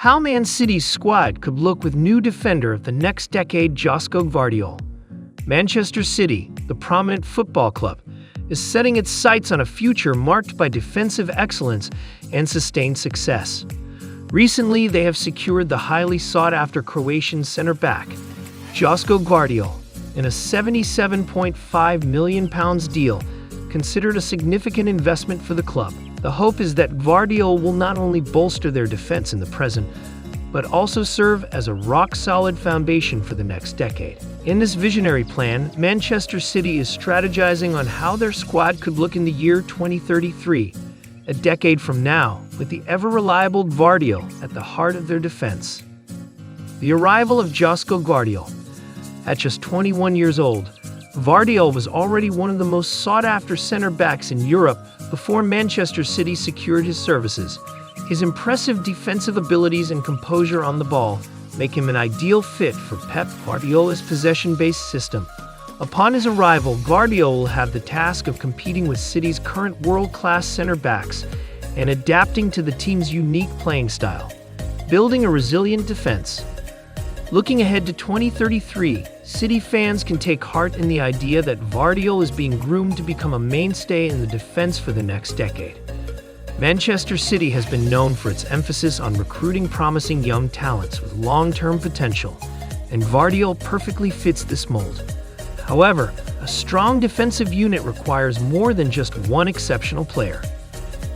How Man City's squad could look with new defender of the next decade, Josko Gvardiol. Manchester City, the prominent football club, is setting its sights on a future marked by defensive excellence and sustained success. Recently, they have secured the highly sought-after Croatian center-back, Josko Gvardiol, in a £77.5 million deal, considered a significant investment for the club. The hope is that Gvardiol will not only bolster their defense in the present, but also serve as a rock-solid foundation for the next decade. In this visionary plan, Manchester City is strategizing on how their squad could look in the year 2033, a decade from now, with the ever-reliable Gvardiol at the heart of their defense. The arrival of Josko Gvardiol. At just 21 years old, Gvardiol was already one of the most sought-after center-backs in Europe before Manchester City secured his services. His impressive defensive abilities and composure on the ball make him an ideal fit for Pep Guardiola's possession-based system. Upon his arrival, Guardiola will have the task of competing with City's current world-class center-backs and adapting to the team's unique playing style, building a resilient defense. Looking ahead to 2033, City fans can take heart in the idea that Gvardiol is being groomed to become a mainstay in the defense for the next decade. Manchester City has been known for its emphasis on recruiting promising young talents with long-term potential, and Gvardiol perfectly fits this mold. However, a strong defensive unit requires more than just one exceptional player.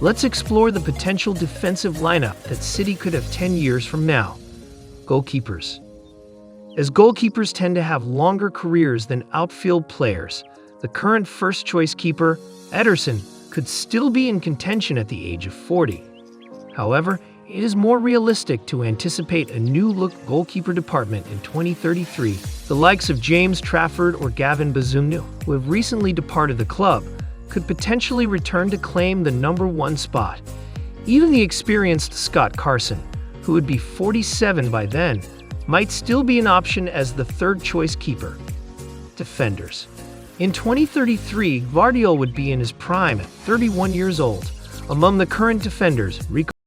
Let's explore the potential defensive lineup that City could have 10 years from now. Goalkeepers. As goalkeepers tend to have longer careers than outfield players, the current first-choice keeper, Ederson, could still be in contention at the age of 40. However, it is more realistic to anticipate a new-look goalkeeper department in 2033. The likes of James Trafford or Gavin Bazunu, who have recently departed the club, could potentially return to claim the #1 spot. Even the experienced Scott Carson, who would be 47 by then, might still be an option as the third-choice keeper. Defenders. In 2033, Gvardiol would be in his prime at 31 years old. Among the current defenders,